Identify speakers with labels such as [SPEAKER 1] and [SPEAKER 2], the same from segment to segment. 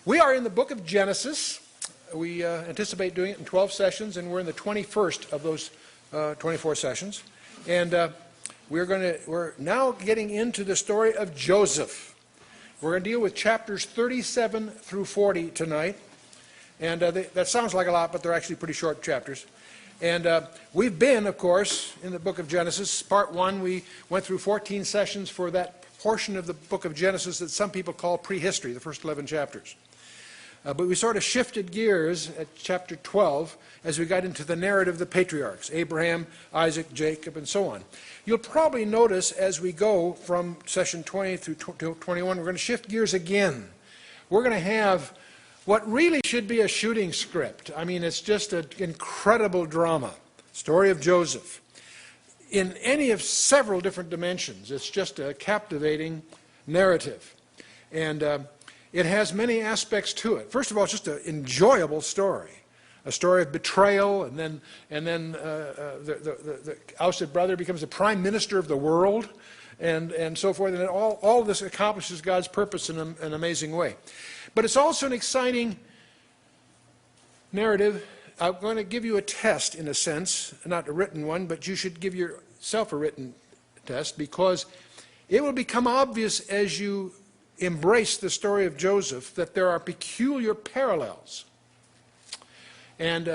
[SPEAKER 1] We are in the book of Genesis. We anticipate doing it in 12 sessions, and we're in the 21st of those 24 sessions. And we're now getting into the story of Joseph. We're going to deal with chapters 37 through 40 tonight. And that sounds like a lot, but they're actually pretty short chapters. And we've been, of course, in the book of Genesis. Part 1, we went through 14 sessions for that portion of the book of Genesis that some people call prehistory, the first 11 chapters. But we sort of shifted gears at chapter 12 as we got into the narrative of the patriarchs, Abraham, Isaac, Jacob, and so on. You'll probably notice as we go from session 20 through 21, we're going to shift gears again. We're going to have what really should be a shooting script. I mean, it's just an incredible drama. Story of Joseph. In any of several different dimensions, it's just a captivating narrative. And it has many aspects to it. First of all, it's just an enjoyable story. A story of betrayal, and then the ousted brother becomes the prime minister of the world, and so forth. And all of this accomplishes God's purpose in an amazing way. But it's also an exciting narrative. I'm going to give you a test, in a sense, not a written one, but you should give yourself a written test, because it will become obvious as you embrace the story of Joseph that there are peculiar parallels. And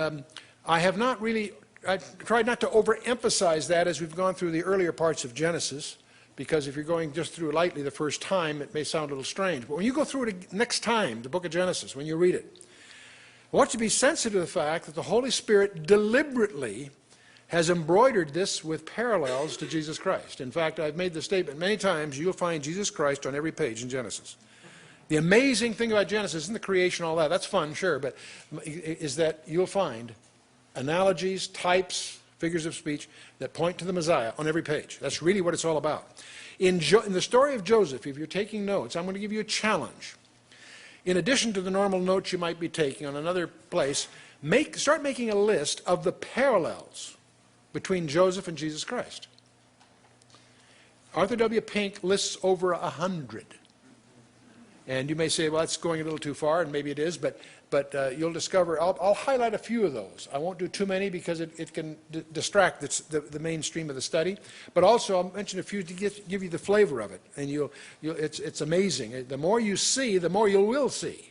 [SPEAKER 1] I tried not to overemphasize that as we've gone through the earlier parts of Genesis, because if you're going just through lightly the first time, it may sound a little strange. But when you go through it next time, the book of Genesis, when you read it, I want you to be sensitive to the fact that the Holy Spirit deliberately has embroidered this with parallels to Jesus Christ. In fact, I've made the statement many times, you'll find Jesus Christ on every page in Genesis. The amazing thing about Genesis isn't the creation, all that. That's fun, sure, but is that you'll find analogies, types, figures of speech that point to the Messiah on every page. That's really what it's all about. In the story of Joseph, if you're taking notes, I'm going to give you a challenge. In addition to the normal notes you might be taking on another place, start making a list of the parallels between Joseph and Jesus Christ. Arthur W. Pink lists over 100. And you may say, well, that's going a little too far, and maybe it is, but you'll discover, I'll highlight a few of those. I won't do too many because it can distract the mainstream of the study. But also, I'll mention a few to give you the flavor of it. And it's amazing. The more you see, the more you will see.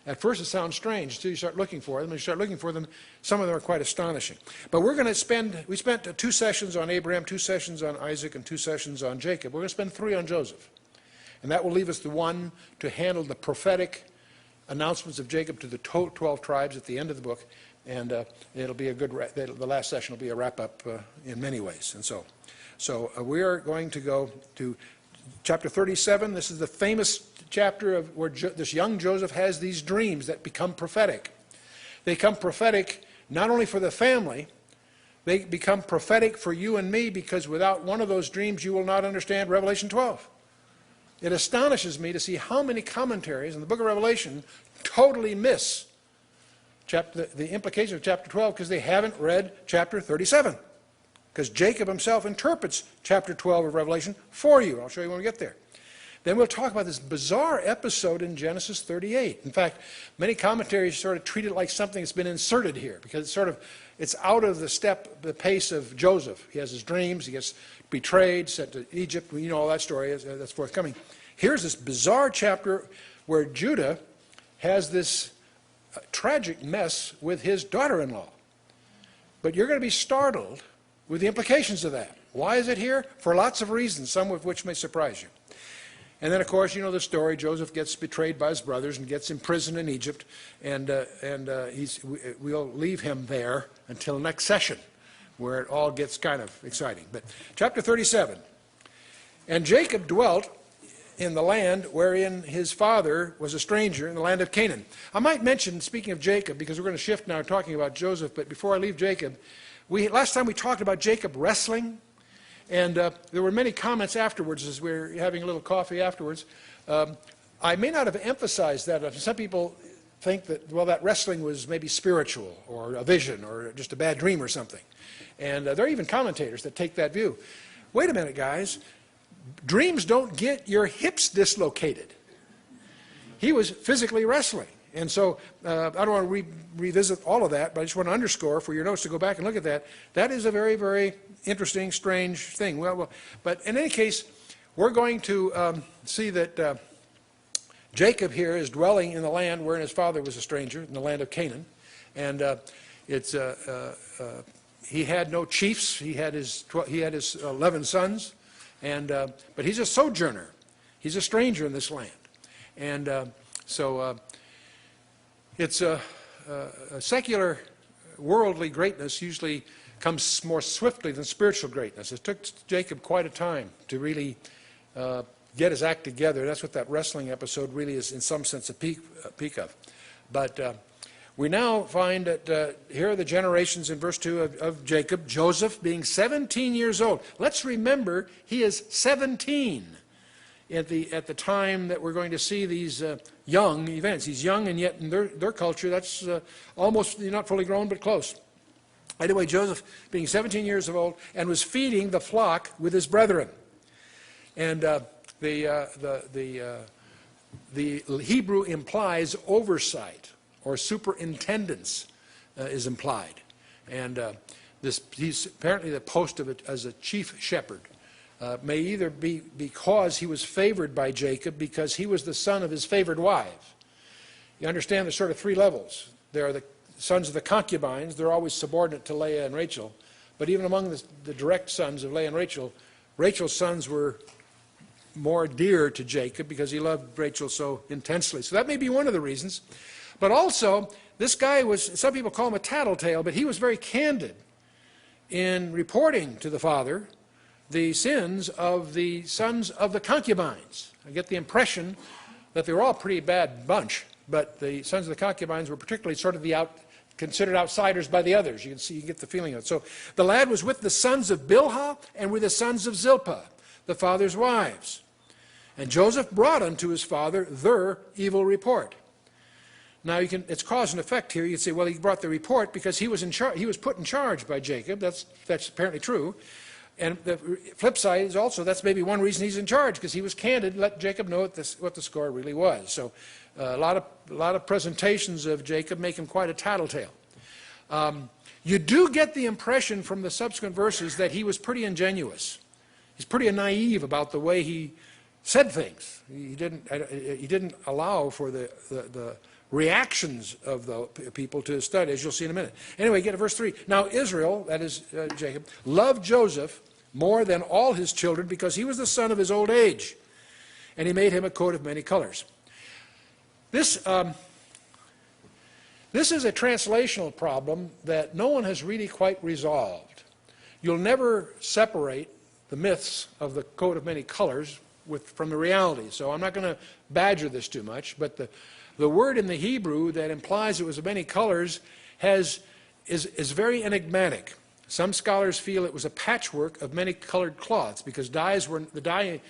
[SPEAKER 1] At first it sounds strange until you start looking for them. When you start looking for them, some of them are quite astonishing. But we spent 2 sessions on Abraham, 2 sessions on Isaac, and 2 sessions on Jacob. We're going to spend 3 on Joseph. And that will leave us the one to handle the prophetic announcements of Jacob to the 12 tribes at the end of the book. And it'll be the last session will be a wrap-up in many ways. And so we are going to go to chapter 37. This is the famous chapter of where this young Joseph has these dreams that become prophetic. They become prophetic not only for the family, they become prophetic for you and me, because without one of those dreams you will not understand Revelation 12. It astonishes me to see how many commentaries in the book of Revelation totally miss the implication of chapter 12 because they haven't read chapter 37. Because Jacob himself interprets chapter 12 of Revelation for you. I'll show you when we get there. Then we'll talk about this bizarre episode in Genesis 38. In fact, many commentaries sort of treat it like something that's been inserted here, because it's out of the pace of Joseph. He has his dreams, he gets betrayed, sent to Egypt. You know all that story, that's forthcoming. Here's this bizarre chapter where Judah has this tragic mess with his daughter-in-law. But you're going to be startled with the implications of that. Why is it here? For lots of reasons, some of which may surprise you. And then, of course, you know the story. Joseph gets betrayed by his brothers and gets imprisoned in Egypt, and we'll leave him there until next session, where it all gets kind of exciting. But chapter 37, and Jacob dwelt in the land wherein his father was a stranger, in the land of Canaan. I might mention, speaking of Jacob, because we're going to shift now talking about Joseph, but before I leave Jacob, last time we talked about Jacob wrestling. And there were many comments afterwards as we were having a little coffee afterwards. I may not have emphasized that. Some people think that, well, that wrestling was maybe spiritual or a vision or just a bad dream or something. And there are even commentators that take that view. Wait a minute, guys. Dreams don't get your hips dislocated. he was physically wrestling. And so I don't want to revisit all of that, but I just want to underscore for your notes to go back and look at that. That is a very, very interesting, strange thing. But in any case, we're going to see that Jacob here is dwelling in the land wherein his father was a stranger, in the land of Canaan. And he had no chiefs. He had his 11 sons. But he's a sojourner. He's a stranger in this land. And it's a secular, worldly greatness usually comes more swiftly than spiritual greatness. It took Jacob quite a time to really get his act together. That's what that wrestling episode really is, in some sense, a peak of. But we now find that here are the generations in verse 2 of Jacob. Joseph being 17 years old. Let's remember he is 17 at the time that we're going to see these young events. He's young, and yet in their culture, that's almost not fully grown, but close. Anyway, Joseph being 17 years old and was feeding the flock with his brethren. And the Hebrew implies oversight or superintendence is implied. And he's apparently the post of it as a chief shepherd. May either be because he was favored by Jacob because he was the son of his favored wife. You understand there's sort of three levels. There are the sons of the concubines. They're always subordinate to Leah and Rachel. But even among the direct sons of Leah and Rachel, Rachel's sons were more dear to Jacob because he loved Rachel so intensely. So that may be one of the reasons. But also, this guy was, some people call him a tattletale, but he was very candid in reporting to the father the sins of the sons of the concubines. I get the impression that they were all a pretty bad bunch, but the sons of the concubines were particularly sort of considered outsiders by the others. You can get the feeling of it. So the lad was with the sons of Bilhah and with the sons of Zilpah, the father's wives. And Joseph brought unto his father their evil report. Now it's cause and effect here. You can say, well, he brought the report because he was put in charge by Jacob. That's apparently true. And the flip side is also that's maybe one reason he's in charge, because he was candid, let Jacob know what the score really was. So a lot of presentations of Jacob make him quite a tattletale. You do get the impression from the subsequent verses that he was pretty ingenuous. He's pretty naive about the way he said things. He didn't allow for the reactions of the people to study, as you'll see in a minute. Anyway, get to verse 3. Now Israel, that is Jacob, loved Joseph more than all his children because he was the son of his old age, and he made him a coat of many colors. This is a translational problem that no one has really quite resolved. You'll never separate the myths of the coat of many colors from the reality. So I'm not going to badger this too much, but the word in the Hebrew that implies it was of many colors is very enigmatic. Some scholars feel it was a patchwork of many colored cloths because the dye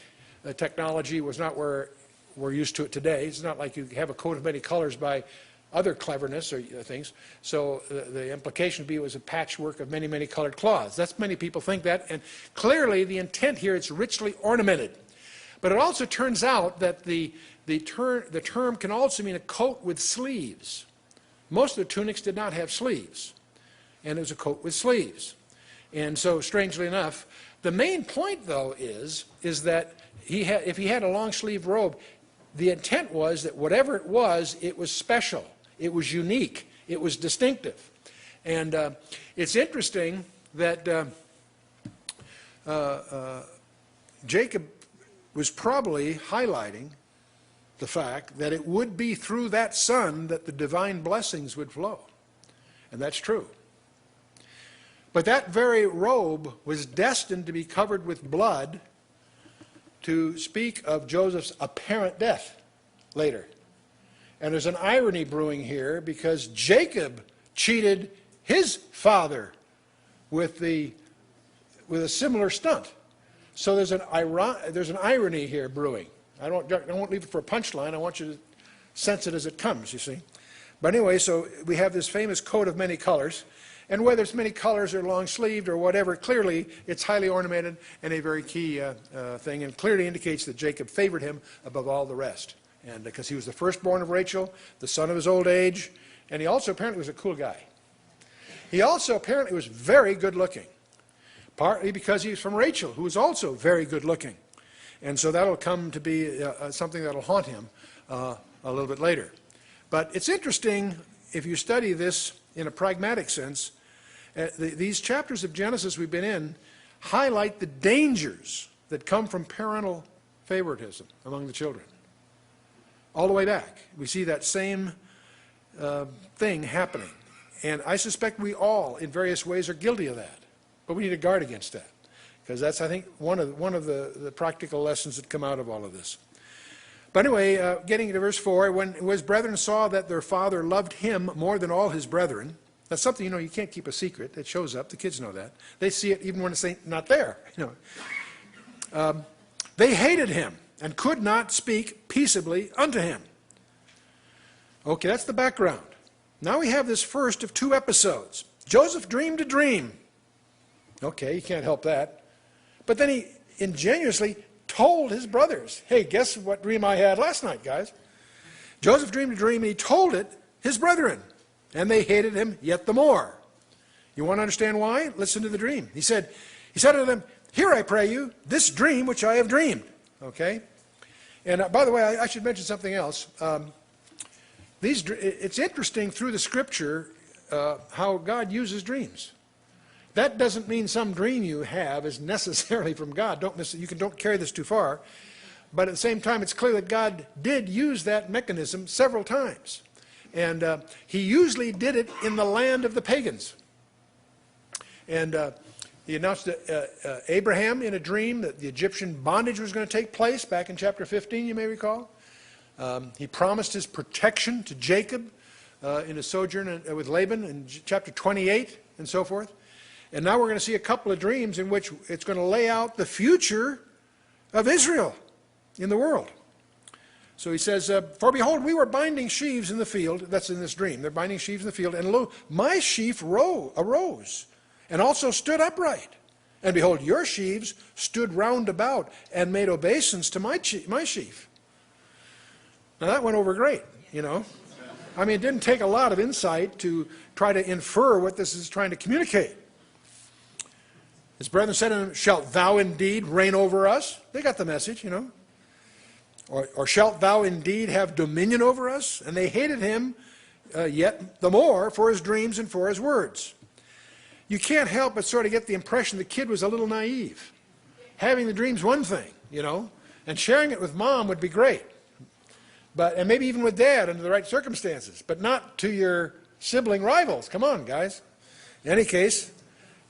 [SPEAKER 1] technology was not where we're used to it today. It's not like you have a coat of many colors by other cleverness or things. So the implication would be it was a patchwork of many, many colored cloths. That's many people think that, and clearly the intent here, it's richly ornamented. But it also turns out that the term can also mean a coat with sleeves. Most of the tunics did not have sleeves, and it was a coat with sleeves. And so, strangely enough, the main point, though, is that if he had a long-sleeved robe, the intent was that whatever it was special, it was unique, it was distinctive. And it's interesting that Jacob was probably highlighting the fact that it would be through that son that the divine blessings would flow. And that's true. But that very robe was destined to be covered with blood to speak of Joseph's apparent death later. And there's an irony brewing here because Jacob cheated his father with a similar stunt. So there's an irony here brewing. I won't leave it for a punchline. I want you to sense it as it comes, you see. But anyway, so we have this famous coat of many colors. And whether it's many colors or long-sleeved or whatever, clearly it's highly ornamented and a very key thing, and clearly indicates that Jacob favored him above all the rest. And because he was the firstborn of Rachel, the son of his old age, and he also apparently was a cool guy. He also apparently was very good looking, partly because he was from Rachel, who was also very good looking. And so that'll come to be something that'll haunt him a little bit later. But it's interesting, if you study this in a pragmatic sense, these chapters of Genesis we've been in highlight the dangers that come from parental favoritism among the children. All the way back, we see that same thing happening. And I suspect we all, in various ways, are guilty of that. But we need to guard against that. Because that's, I think, one of the practical lessons that come out of all of this. But anyway, getting to verse 4, when his brethren saw that their father loved him more than all his brethren, that's something, you can't keep a secret. It shows up. The kids know that. They see it even when it's not there. They hated him and could not speak peaceably unto him. Okay, that's the background. Now we have this first of two episodes. Joseph dreamed a dream. Okay, you can't help that. But then he ingenuously told his brothers, hey, guess what dream I had last night, guys? Joseph dreamed a dream, and he told it his brethren, and they hated him yet the more. You want to understand why? Listen to the dream. He said to them, hear, I pray you, this dream which I have dreamed. Okay? And by the way, I should mention something else. It's interesting through the Scripture how God uses dreams. That doesn't mean some dream you have is necessarily from God. Don't carry this too far. But at the same time, it's clear that God did use that mechanism several times. And he usually did it in the land of the pagans. And he announced to Abraham in a dream that the Egyptian bondage was going to take place back in chapter 15, you may recall. He promised his protection to Jacob in a sojourn with Laban in chapter 28 and so forth. And now we're going to see a couple of dreams in which it's going to lay out the future of Israel in the world. So he says, for behold, we were binding sheaves in the field. That's in this dream. They're binding sheaves in the field. And lo, my sheaf arose and also stood upright. And behold, your sheaves stood round about and made obeisance to my sheaf. Now that went over great, I mean, it didn't take a lot of insight to try to infer what this is trying to communicate. His brethren said to him, shalt thou indeed reign over us? They got the message, Or shalt thou indeed have dominion over us? And they hated him yet the more for his dreams and for his words. You can't help but sort of get the impression the kid was a little naive. Having the dream's one thing, and sharing it with mom would be great. And maybe even with dad under the right circumstances, but not to your sibling rivals. Come on, guys. In any case,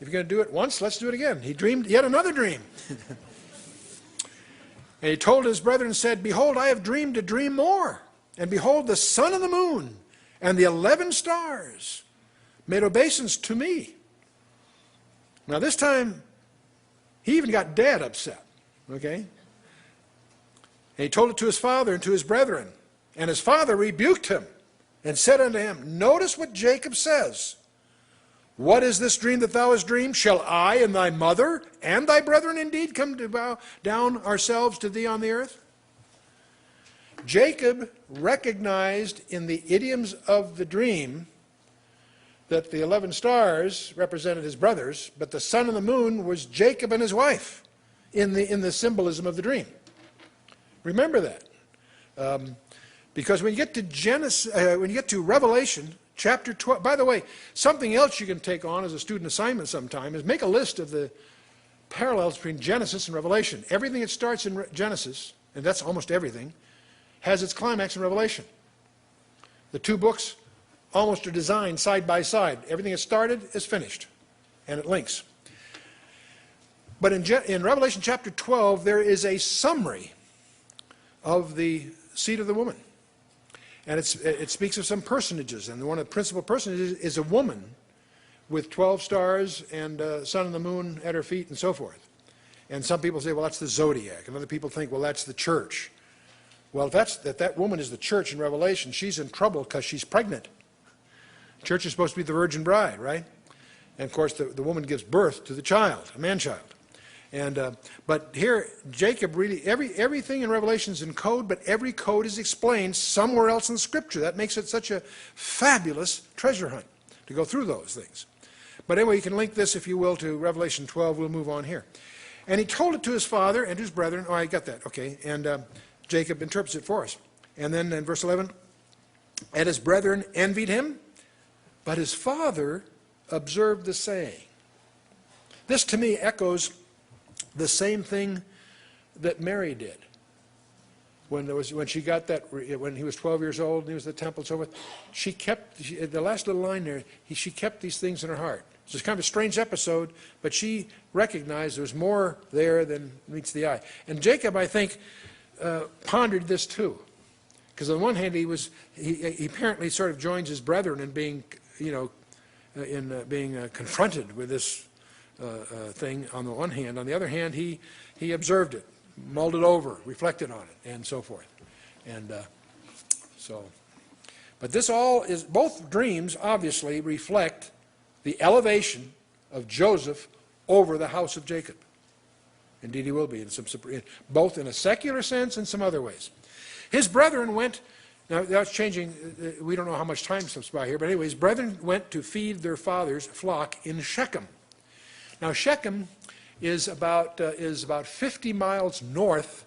[SPEAKER 1] if you're going to do it once, let's do it again. He dreamed yet another dream. And he told his brethren and said, behold, I have dreamed a dream more. And behold, the sun and the moon and the 11 stars made obeisance to me. Now this time, he even got dad upset. Okay? And he told it to his father and to his brethren. And his father rebuked him and said unto him, notice what Jacob says. What is this dream that thou hast dreamed? Shall I and thy mother and thy brethren indeed come to bow down ourselves to thee on the earth? Jacob recognized in the idioms of the dream that the 11 stars represented his brothers, but the sun and the moon was Jacob and his wife in the symbolism of the dream. Remember that. Because when you get to Revelation, chapter 12, by the way, something else you can take on as a student assignment sometime is make a list of the parallels between Genesis and Revelation. Everything that starts in Genesis, and that's almost everything, has its climax in Revelation. The two books almost are designed side by side. Everything that started is finished, and it links. But in Revelation chapter 12, there is a summary of the seed of the woman. And it speaks of some personages, and one of the principal personages is a woman with 12 stars and sun and the moon at her feet and so forth. And some people say, well, that's the zodiac. And other people think, well, that's the church. Well, if that woman is the church in Revelation, she's in trouble because she's pregnant. The church is supposed to be the virgin bride, right? And of course, the woman gives birth to the child, a man-child. But here, Jacob really, everything in Revelation is in code, but every code is explained somewhere else in Scripture. That makes it such a fabulous treasure hunt to go through those things. But anyway, you can link this, if you will, to Revelation 12. We'll move on here. And he told it to his father and his brethren. Oh, I got that. Okay. And Jacob interprets it for us. And then in verse 11, and his brethren envied him, but his father observed the saying. This to me echoes the same thing that Mary did when she got that, when he was 12 years old and he was at the temple and so forth. She kept the last little line there. She kept these things in her heart. It's kind of a strange episode, but she recognized there's more there than meets the eye. And Jacob, I think, pondered this too, because on one hand he apparently sort of joins his brethren in being, being confronted with this thing on the one hand. On the other hand, he observed it, mulled it over, reflected on it, and so forth. And but this all is, both dreams obviously reflect the elevation of Joseph over the house of Jacob. Indeed, he will be, both in a secular sense and some other ways. His brethren went, now that's changing, we don't know how much time slips by here, but anyway, his brethren went to feed their father's flock in Shechem. Now Shechem is about 50 miles north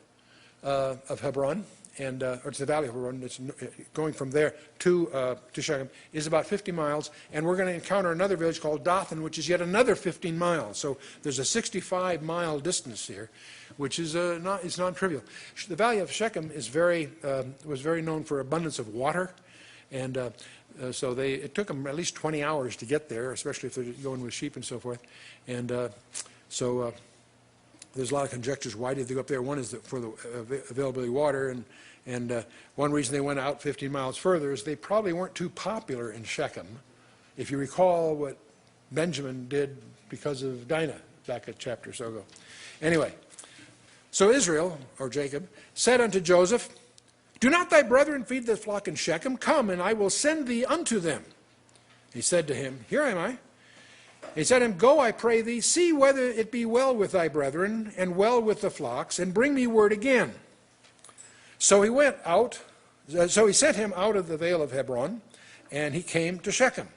[SPEAKER 1] of Hebron, and or it's the valley of Hebron. It's going from there to Shechem is about 50 miles, and we're going to encounter another village called Dothan, which is yet another 15 miles. So there's a 65-mile distance here, which is non-trivial. The valley of Shechem is was very known for abundance of water, and so it took them at least 20 hours to get there, especially if they're going with sheep and so forth. And so there's a lot of conjectures. Why did they go up there? One is for the availability of water, and one reason they went out 15 miles further is they probably weren't too popular in Shechem. If you recall what Benjamin did because of Dinah back a chapter or so ago. Anyway, so Israel, or Jacob, said unto Joseph, do not thy brethren feed the flock in Shechem? Come, and I will send thee unto them. He said to him, here am I. He said to him, go, I pray thee, see whether it be well with thy brethren, and well with the flocks, and bring me word again. So he went out, so he sent him out of the vale of Hebron, and he came to Shechem.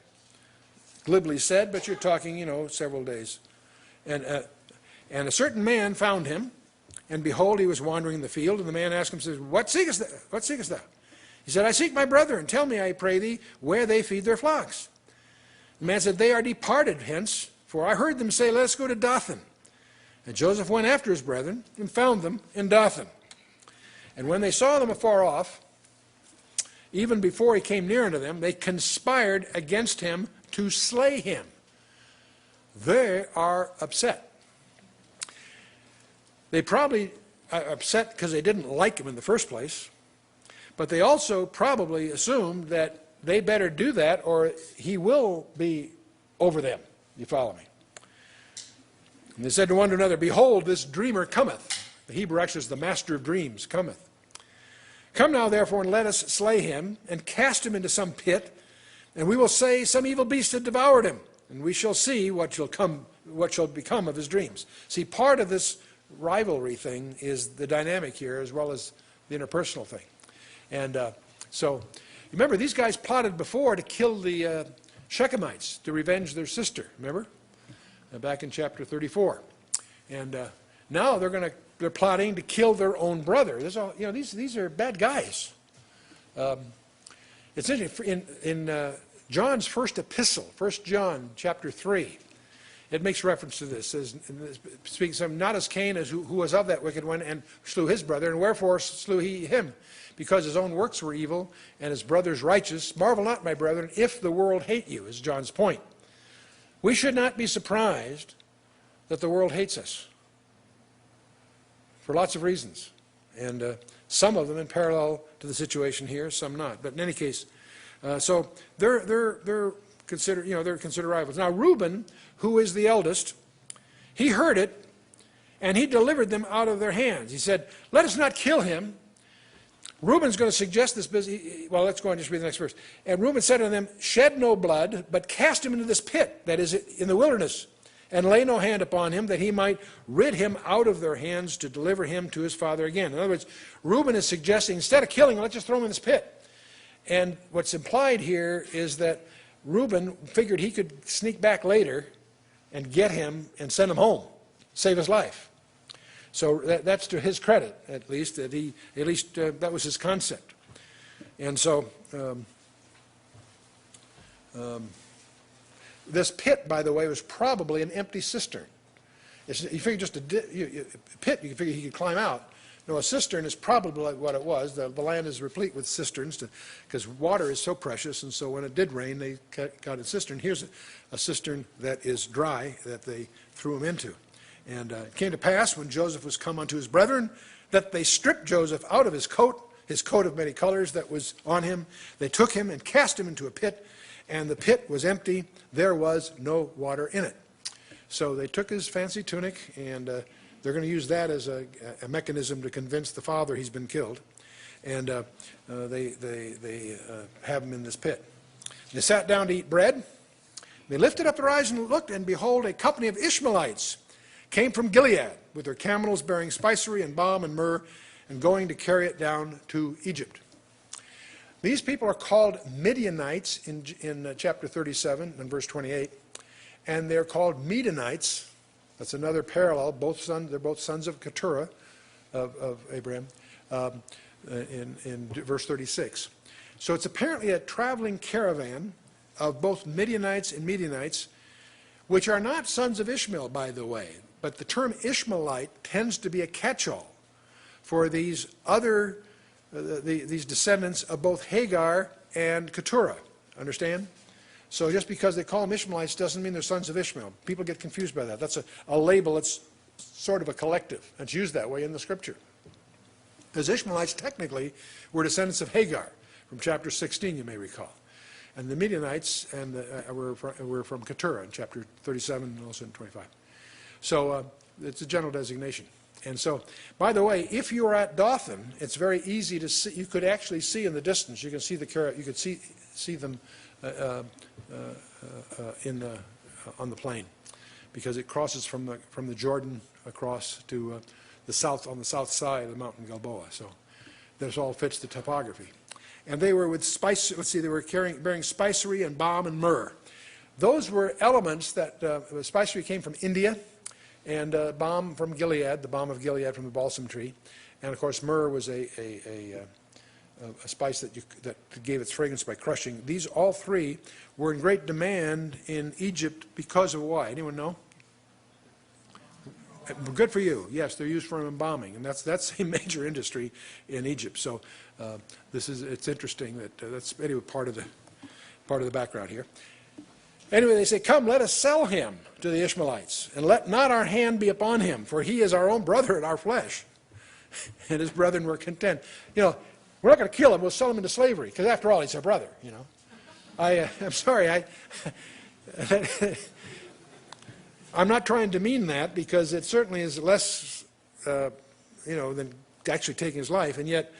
[SPEAKER 1] Glibly said, but you're talking, several days. And a certain man found him, and behold, he was wandering in the field, and the man asked him, says, what seekest thou? What seekest thou? He said, I seek my brethren. Tell me, I pray thee, where they feed their flocks. The man said, they are departed hence, for I heard them say, let us go to Dothan. And Joseph went after his brethren, and found them in Dothan. And when they saw them afar off, even before he came near unto them, they conspired against him to slay him. They are upset. They probably are upset because they didn't like him in the first place, but they also probably assumed that they better do that or he will be over them. You follow me? And they said to one to another, behold, this dreamer cometh. The Hebrew actually is the master of dreams, cometh. Come now, therefore, and let us slay him, and cast him into some pit, and we will say, some evil beast had devoured him, and we shall see what shall become of his dreams. See, part of this rivalry thing is the dynamic here, as well as the interpersonal thing. And so, remember, these guys plotted before to kill the Shechemites, to revenge their sister, remember? Back in chapter 34. And now they're plotting to kill their own brother. These are bad guys. It's interesting, in John's first epistle, 1 John chapter 3, it makes reference to this. It says, speaks of not as Cain, who was of that wicked one, and slew his brother, and wherefore slew he him? Because his own works were evil, and his brother's righteous. Marvel not, my brethren, if the world hate you, is John's point. We should not be surprised that the world hates us, for lots of reasons, and some of them in parallel to the situation here, some not. But in any case, so they're considered rivals. Now Reuben, who is the eldest, he heard it, and he delivered them out of their hands. He said, "Let us not kill him." Reuben's going to suggest this business. Well, let's go on and just read the next verse. And Reuben said unto them, "Shed no blood, but cast him into this pit, that is in the wilderness, and lay no hand upon him, that he might rid him out of their hands to deliver him to his father again. In other words, Reuben is suggesting, instead of killing him, let's just throw him in this pit. And what's implied here is that Reuben figured he could sneak back later and get him and send him home, save his life. So that's to his credit, at least, that that was his concept. And so this pit, by the way, was probably an empty cistern. You figure just a pit, you figure he could climb out. No, a cistern is probably like what it was. The land is replete with cisterns because water is so precious, and so when it did rain, they got a cistern. Here's a cistern that is dry that they threw him into. And it came to pass, when Joseph was come unto his brethren, that they stripped Joseph out of his coat of many colors that was on him. They took him and cast him into a pit, and the pit was empty. There was no water in it. So they took his fancy tunic, and they're going to use that as a mechanism to convince the father he's been killed. And they have him in this pit. They sat down to eat bread. They lifted up their eyes and looked, and behold, a company of Ishmaelites came from Gilead with their camels bearing spicery and balm and myrrh, and going to carry it down to Egypt. These people are called Midianites in chapter 37 and verse 28, and they're called Midianites. That's another parallel. They're both sons of Keturah, of Abraham, in verse 36. So it's apparently a traveling caravan of both Midianites and Midianites, which are not sons of Ishmael, by the way. But the term Ishmaelite tends to be a catch-all for these other, these descendants of both Hagar and Keturah. Understand? So just because they call them Ishmaelites doesn't mean they're sons of Ishmael. People get confused by that. That's a label that's sort of a collective. It's used that way in the Scripture. Because Ishmaelites technically were descendants of Hagar from chapter 16, you may recall. And the Midianites were from Keturah in chapter 37 and also in 25. So it's a general designation. And so, by the way, if you are at Dothan, it's very easy to see. You could actually see in the distance. You can see you could see them on the plain, because it crosses from the Jordan across to the south, on the south side of the mountain Gilboa. So this all fits the topography. And they were with spice. Let's see, they were bearing spicery and balm and myrrh. Those were elements that spicery came from India, and balm from Gilead, the balm of Gilead from the balsam tree, and of course myrrh was a spice that gave its fragrance by crushing. These all three were in great demand in Egypt because of why? Anyone know? Good for you. Yes, they're used for embalming, and that's a major industry in Egypt. So it's interesting that's anyway part of the background here. Anyway, they say, "Come, let us sell him to the Ishmaelites, and let not our hand be upon him, for he is our own brother in our flesh." And his brethren were content. We're not going to kill him. We'll sell him into slavery, because after all, he's our brother. I'm sorry. I'm not trying to demean that, because it certainly is less, than actually taking his life. And yet,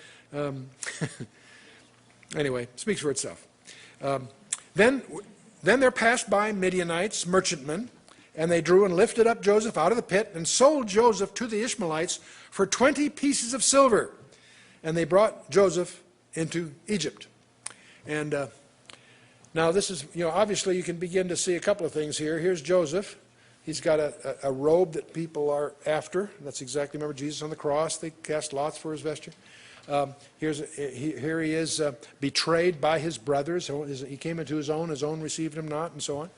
[SPEAKER 1] anyway, it speaks for itself. Then there passed by Midianites, merchantmen, and they drew and lifted up Joseph out of the pit and sold Joseph to the Ishmaelites for 20 pieces of silver. And they brought Joseph into Egypt. And now this is, obviously you can begin to see a couple of things here. Here's Joseph. He's got a robe that people are after. That's exactly, remember Jesus on the cross, they cast lots for his vesture. Here he is betrayed by his brothers. He came into his own received him not, and so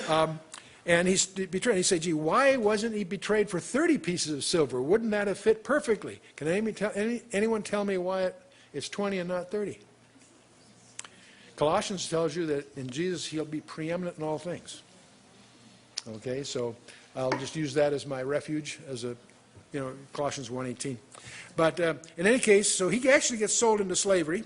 [SPEAKER 1] on. And he's betrayed. He said, "Gee, why wasn't he betrayed for 30 pieces of silver? Wouldn't that have fit perfectly?" Can anyone tell me why it's 20 and not 30? Colossians tells you that in Jesus he'll be preeminent in all things. Okay, so I'll just use that as my refuge, as Colossians 1:18. But in any case, so he actually gets sold into slavery.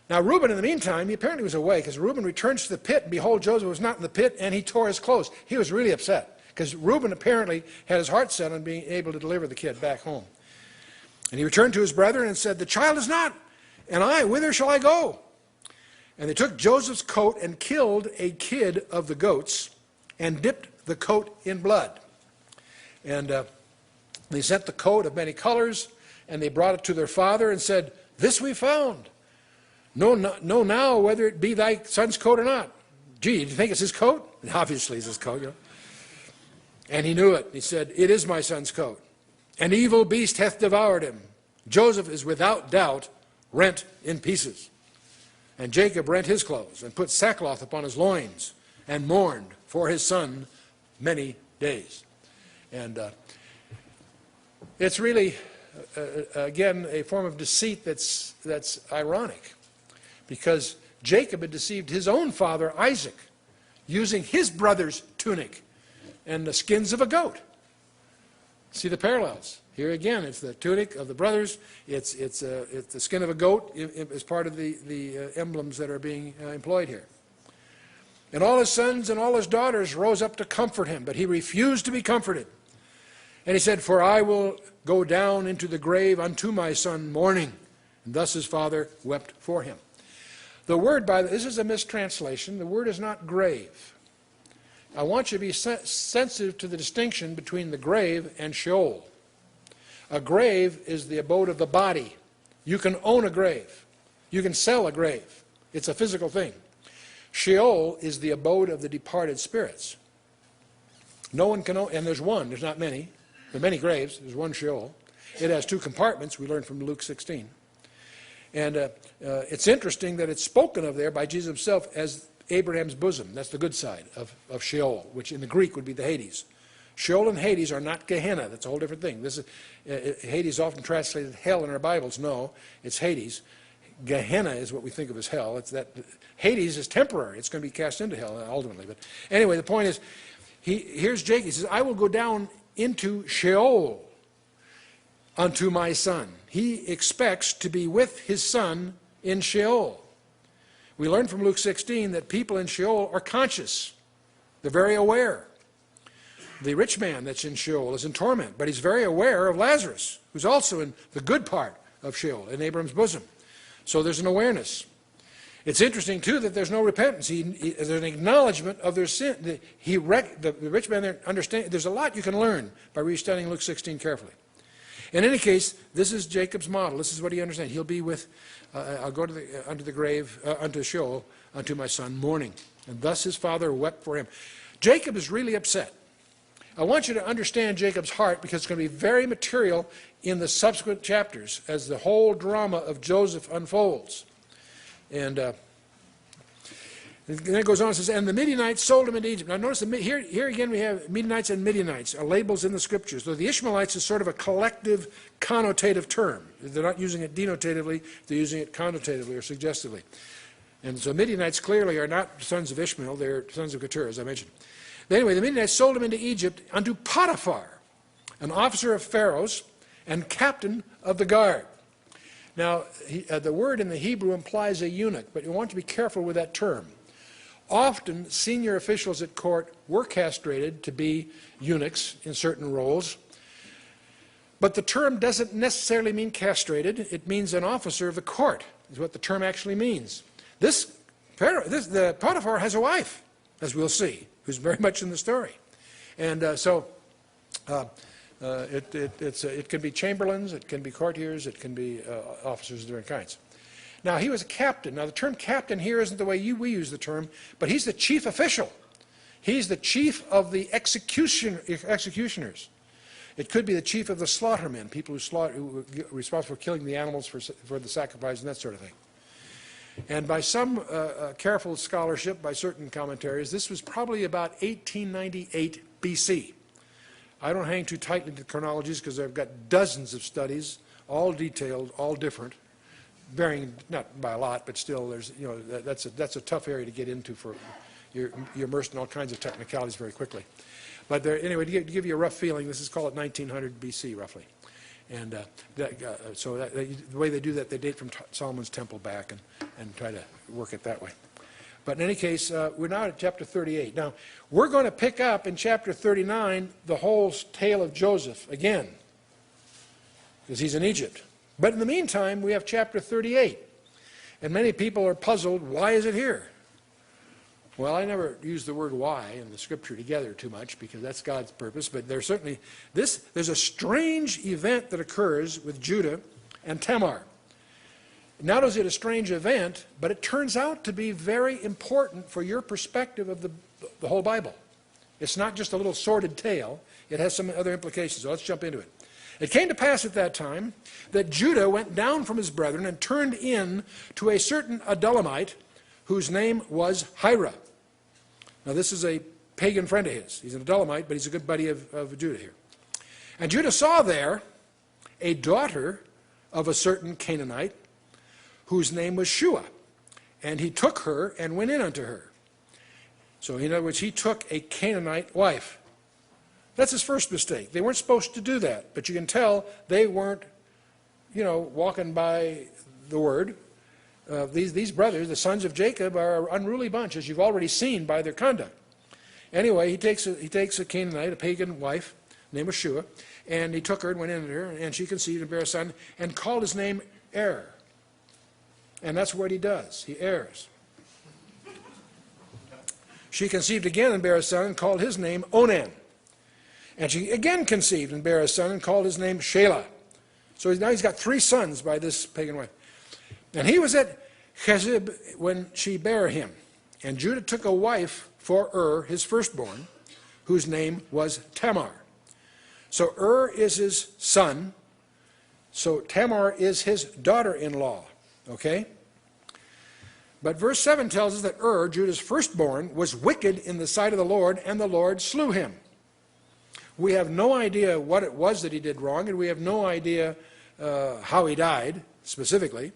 [SPEAKER 1] Now Reuben, in the meantime, he apparently was away, because Reuben returns to the pit, and behold, Joseph was not in the pit, and he tore his clothes. He was really upset, because Reuben apparently had his heart set on being able to deliver the kid back home. And he returned to his brethren and said, "The child is not, and I, whither shall I go?" And they took Joseph's coat and killed a kid of the goats, and dipped the coat in blood. And they sent the coat of many colors, and they brought it to their father and said, "This we found. Know now whether it be thy son's coat or not." Gee, do you think it's his coat? Obviously it's his coat, you know. And he knew it. He said, "It is my son's coat. An evil beast hath devoured him. Joseph is without doubt rent in pieces." And Jacob rent his clothes and put sackcloth upon his loins and mourned for his son many days. And it's really, again, a form of deceit that's ironic, because Jacob had deceived his own father Isaac using his brother's tunic and the skins of a goat. See the parallels. Here again, it's the tunic of the brothers. It's the skin of a goat as part of the emblems that are being employed here. And all his sons and all his daughters rose up to comfort him, but he refused to be comforted. And he said, "For I will go down into the grave unto my son mourning." And thus his father wept for him. The word, this is a mistranslation. The word is not grave. I want you to be sensitive to the distinction between the grave and Sheol. A grave is the abode of the body. You can own a grave. You can sell a grave. It's a physical thing. Sheol is the abode of the departed spirits. No one can own, and there's one, there's not many. There are many graves, there's one Sheol. It has two compartments, we learned from Luke 16. And it's interesting that it's spoken of there by Jesus himself as Abraham's bosom. That's the good side of Sheol, which in the Greek would be the Hades. Sheol and Hades are not Gehenna. That's a whole different thing. This is, Hades is often translated hell in our Bibles. No, it's Hades. Gehenna is what we think of as hell. It's that Hades is temporary. It's going to be cast into hell ultimately. But anyway, the point is, here's Jacob. He says, "I will go down into Sheol unto my son." He expects to be with his son in Sheol. We learn from Luke 16 that people in Sheol are conscious. They're very aware. The rich man that's in Sheol is in torment, but he's very aware of Lazarus, who's also in the good part of Sheol, in Abraham's bosom. So there's an awareness. It's interesting, too, that there's no repentance. There's an acknowledgement of their sin. The rich man there understands. There's a lot you can learn by restudying Luke 16 carefully. In any case, this is Jacob's model. This is what he understands. He'll be with, I'll go to unto the grave, unto Sheol, unto my son, mourning. And thus his father wept for him. Jacob is really upset. I want you to understand Jacob's heart, because it's going to be very material in the subsequent chapters as the whole drama of Joseph unfolds. And then it goes on and says, "And the Midianites sold him into Egypt." Now notice, here again we have Midianites and Midianites, are labels in the Scriptures. So the Ishmaelites is sort of a collective connotative term. They're not using it denotatively, they're using it connotatively or suggestively. And so Midianites clearly are not sons of Ishmael, they're sons of Keturah, as I mentioned. But anyway, the Midianites sold him into Egypt unto Potiphar, an officer of Pharaoh's and captain of the guard. Now, the word in the Hebrew implies a eunuch, but you want to be careful with that term. Often, senior officials at court were castrated to be eunuchs in certain roles, but the term doesn't necessarily mean castrated. It means an officer of the court, is what the term actually means. The Potiphar has a wife, as we'll see, who's very much in the story. And it can be chamberlains, it can be courtiers, it can be officers of different kinds. Now, he was a captain. Now, the term captain here isn't the way we use the term, but he's the chief official. He's the chief of the executioners. It could be the chief of the slaughtermen, people who are responsible for killing the animals for the sacrifice and that sort of thing. And by some careful scholarship, by certain commentaries, this was probably about 1898 BC. I don't hang too tightly to chronologies because I've got dozens of studies, all detailed, all different, varying not by a lot, but still, there's that's a tough area to get into. For you're immersed in all kinds of technicalities very quickly. But anyway, to give you a rough feeling, this is called 1900 BC roughly. And the way they do that, they date from Solomon's temple back and try to work it that way. But in any case, we're now at chapter 38. Now, we're going to pick up in chapter 39 the whole tale of Joseph again, because he's in Egypt. But in the meantime, we have chapter 38. And many people are puzzled, why is it here? Well, I never use the word why in the scripture together too much because that's God's purpose, but there's certainly there's a strange event that occurs with Judah and Tamar. Not only is it a strange event, but it turns out to be very important for your perspective of the whole Bible. It's not just a little sordid tale. It has some other implications, so let's jump into it. It came to pass at that time that Judah went down from his brethren and turned in to a certain Adullamite whose name was Hira. Now this is a pagan friend of his. He's an Adullamite, but he's a good buddy of Judah here. And Judah saw there a daughter of a certain Canaanite whose name was Shua. And he took her and went in unto her. So in other words, he took a Canaanite wife. That's his first mistake. They weren't supposed to do that, but you can tell they weren't, walking by the word. These brothers, the sons of Jacob, are an unruly bunch, as you've already seen by their conduct. Anyway, he takes a Canaanite, a pagan wife, named was Shua, and he took her and went in to her, and she conceived and bare a son, and called his name Er. And that's what he does. He errs. She conceived again and bare a son, and called his name Onan. And she again conceived and bare a son, and called his name Shelah. So now he's got 3 sons by this pagan wife. And he was at Chezib when she bare him. And Judah took a wife for his firstborn, whose name was Tamar. So is his son. So Tamar is his daughter-in-law. Okay? But verse 7 tells us that Judah's firstborn, was wicked in the sight of the Lord, and the Lord slew him. We have no idea what it was that he did wrong, and we have no idea how he died, specifically.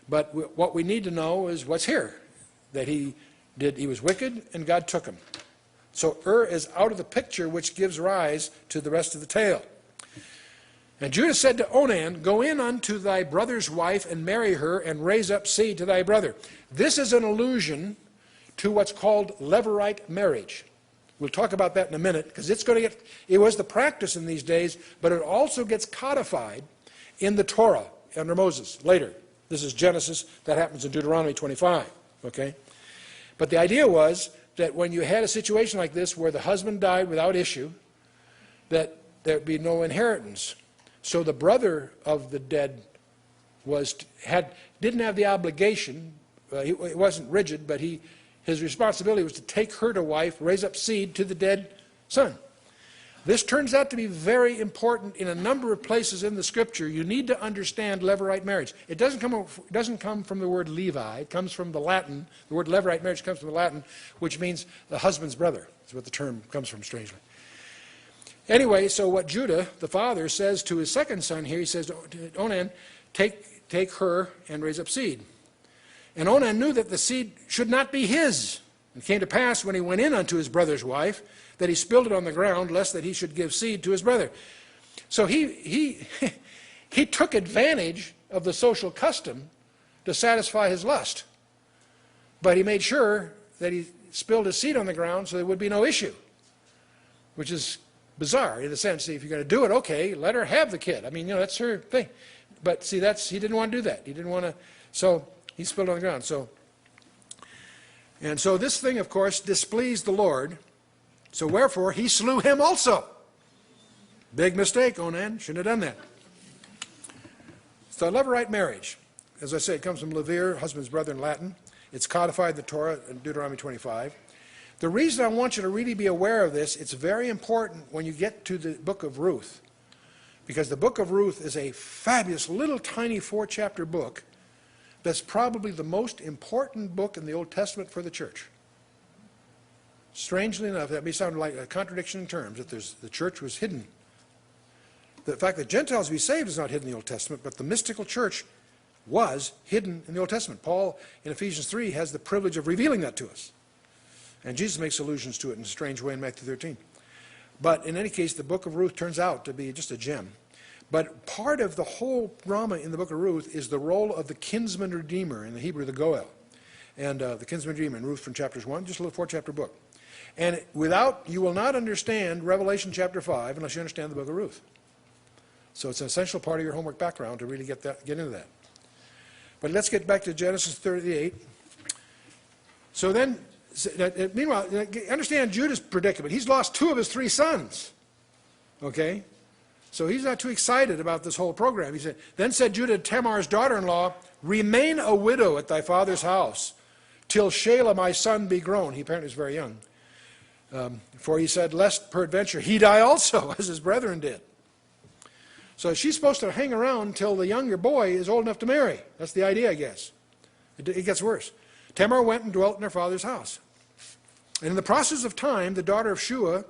[SPEAKER 1] But what we need to know is what's here, that he was wicked and God took him. So is out of the picture, which gives rise to the rest of the tale. And Judah said to Onan, go in unto thy brother's wife and marry her and raise up seed to thy brother. This is an allusion to what's called levirate marriage. We'll talk about that in a minute because it was the practice in these days, but it also gets codified in the Torah under Moses later. This is Genesis. That happens in Deuteronomy 25. Okay? But the idea was that when you had a situation like this where the husband died without issue, that there'd be no inheritance. So the brother of the dead didn't have the obligation. It wasn't rigid, but his responsibility was to take her to wife, raise up seed to the dead son. This turns out to be very important in a number of places in the Scripture. You need to understand levirate marriage. It doesn't come from the word Levi. It comes from the Latin. The word levirate marriage comes from the Latin, which means the husband's brother. That's what the term comes from, strangely. Anyway, so what Judah, the father, says to his second son here, he says, Onan, take her and raise up seed. And Onan knew that the seed should not be his. It came to pass when he went in unto his brother's wife that he spilled it on the ground, lest that he should give seed to his brother. So he took advantage of the social custom to satisfy his lust. But he made sure that he spilled his seed on the ground so there would be no issue, which is bizarre in the sense that if you're going to do it, okay, let her have the kid. I mean, that's her thing. But see, he didn't want to do that. He didn't want to, so he spilled it on the ground. So this thing, of course, displeased the Lord. So wherefore he slew him also. Big mistake, Onan. Shouldn't have done that. So levirate marriage, as I say, it comes from levir, husband's brother in Latin. It's codified in the Torah in Deuteronomy 25. The reason I want you to really be aware of this, it's very important when you get to the book of Ruth. Because the book of Ruth is a fabulous little tiny 4-chapter book that's probably the most important book in the Old Testament for the church. Strangely enough, that may sound like a contradiction in terms, that the church was hidden. The fact that Gentiles be saved is not hidden in the Old Testament, but the mystical church was hidden in the Old Testament. Paul, in Ephesians 3, has the privilege of revealing that to us. And Jesus makes allusions to it in a strange way in Matthew 13. But in any case, the book of Ruth turns out to be just a gem. But part of the whole drama in the book of Ruth is the role of the kinsman redeemer, in the Hebrew, the Goel. And the kinsman redeemer in Ruth from chapters 1, just a little 4-chapter book. And you will not understand Revelation chapter 5 unless you understand the book of Ruth. So it's an essential part of your homework background to really get into that. But let's get back to Genesis 38. So then Meanwhile, understand Judah's predicament. He's lost 2 of his 3 sons. Okay? So he's not too excited about this whole program. He said, then said Judah to Tamar's daughter-in-law, remain a widow at thy father's house, till Shelah my son be grown. He apparently was very young. For he said, lest peradventure he die also, as his brethren did. So she's supposed to hang around until the younger boy is old enough to marry. That's the idea, I guess. It gets worse. Tamar went and dwelt in her father's house. And in the process of time, the daughter of Shua,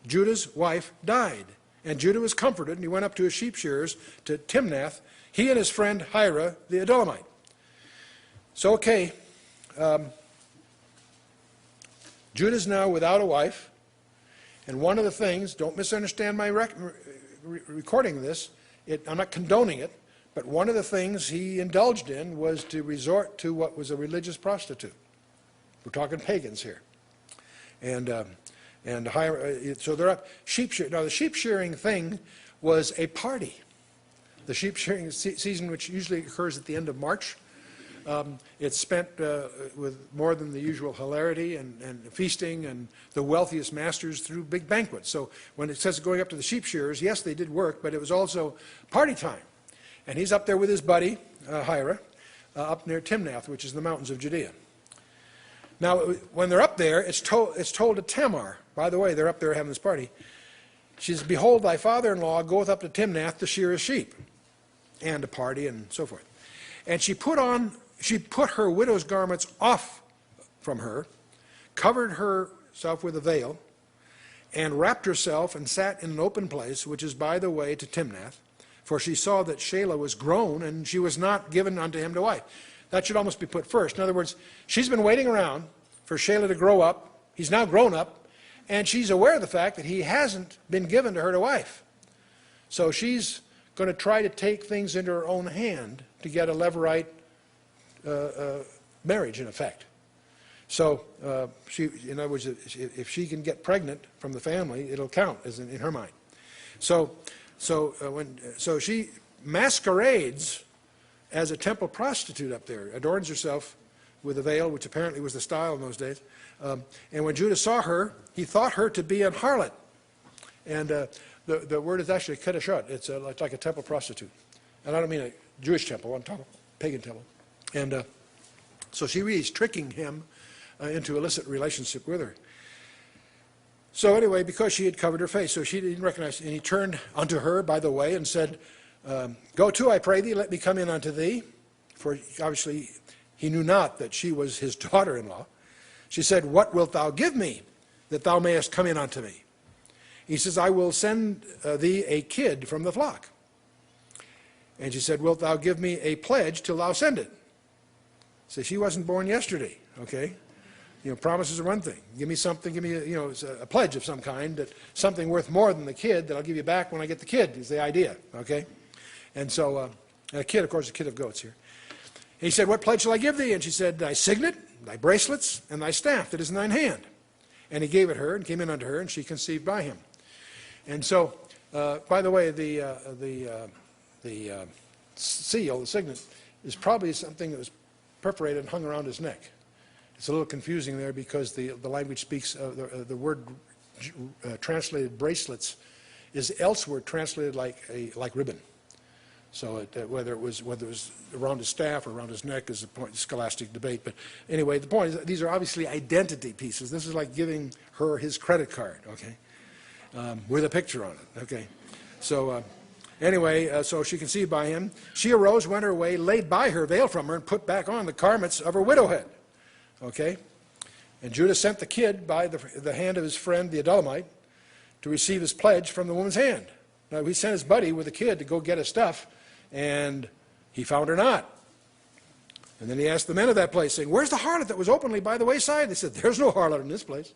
[SPEAKER 1] Judah's wife, died. And Judah was comforted, and he went up to his sheep shearers to Timnath, he and his friend Hira, the Adullamite. So, okay, Judah's now without a wife, and one of the things, don't misunderstand my recording this, I'm not condoning it, but one of the things he indulged in was to resort to what was a religious prostitute. We're talking pagans here. So they're up sheep shearing. Now the sheep shearing thing was a party. The sheep shearing season, which usually occurs at the end of March, it's spent with more than the usual hilarity and feasting, and the wealthiest masters threw big banquets. So when it says going up to the sheep shearers, yes, they did work, but it was also party time. And he's up there with his buddy, Hira, up near Timnath, which is in the mountains of Judea. Now, when they're up there, it's told to Tamar, by the way, they're up there having this party. She says, behold, thy father-in-law goeth up to Timnath to shear his sheep, and to party, and so forth. And she put her widow's garments off from her, covered herself with a veil, and wrapped herself and sat in an open place, which is by the way to Timnath, for she saw that Shelah was grown, and she was not given unto him to wife. That should almost be put first. In other words, she's been waiting around for Shelah to grow up. He's now grown up, and she's aware of the fact that he hasn't been given to her to wife. So she's going to try to take things into her own hand to get a levirate marriage, in effect. So in other words, if she can get pregnant from the family, it'll count as in her mind. So she masquerades as a temple prostitute up there, adorns herself with a veil, which apparently was the style in those days. And when Judah saw her, he thought her to be a harlot. And the word is actually kedeshut. It's like a temple prostitute. And I don't mean a Jewish temple, I'm talking pagan temple. And so she really is tricking him into illicit relationship with her. So anyway, because she had covered her face, so she didn't recognize, and he turned unto her, by the way, and said, go to, I pray thee, let me come in unto thee. For obviously he knew not that she was his daughter-in-law. She said, what wilt thou give me, that thou mayest come in unto me? He says, I will send thee a kid from the flock. And she said, wilt thou give me a pledge till thou send it? So she wasn't born yesterday, okay? Promises are one thing. Give me something, give me a pledge of some kind, that something worth more than the kid that I'll give you back when I get the kid, is the idea, okay? And so, a kid, of course, a kid of goats here. And he said, what pledge shall I give thee? And she said, thy signet, thy bracelets, and thy staff that is in thine hand. And he gave it her, and came in unto her, and she conceived by him. And so, by the way, the seal, the signet, is probably something that was perforated and hung around his neck. It's a little confusing there because the language speaks, the word translated bracelets is elsewhere translated like ribbon. So whether it was around his staff or around his neck is a point, scholastic debate. But anyway, the point is that these are obviously identity pieces. This is like giving her his credit card, okay, with a picture on it, okay. So anyway, so she conceived by him. She arose, went her way, laid by her veil from her, and put back on the garments of her widowhood. Okay? And Judah sent the kid by the hand of his friend, the Adullamite, to receive his pledge from the woman's hand. Now, he sent his buddy with the kid to go get his stuff, and he found her not. And then he asked the men of that place, saying, where's the harlot that was openly by the wayside? They said, there's no harlot in this place.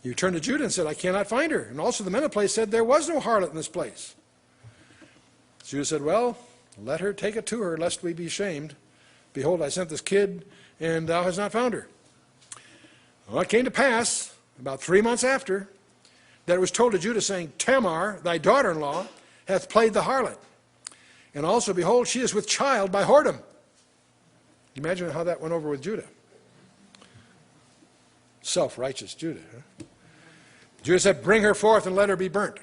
[SPEAKER 1] He returned to Judah and said, I cannot find her. And also the men of the place said, there was no harlot in this place. Judah said, well, let her take it to her, lest we be ashamed. Behold, I sent this kid, and thou hast not found her. Well, it came to pass, about 3 months after, that it was told to Judah, saying, Tamar, thy daughter-in-law, hath played the harlot. And also, behold, she is with child by whoredom. Imagine how that went over with Judah. Self-righteous Judah. Huh? Judah said, bring her forth and let her be burnt.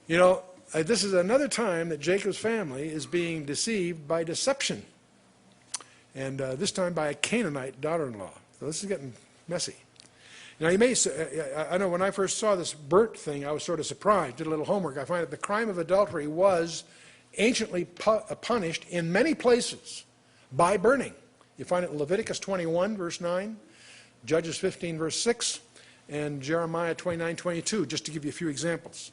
[SPEAKER 1] You know, this is another time that Jacob's family is being deceived by deception. And this time by a Canaanite daughter-in-law. So this is getting messy. Now you may say, I know when I first saw this burnt thing, I was sort of surprised, did a little homework. I find that the crime of adultery was anciently punished in many places by burning. You find it in Leviticus 21, verse 9, Judges 15, verse 6, and Jeremiah 29, 22, just to give you a few examples.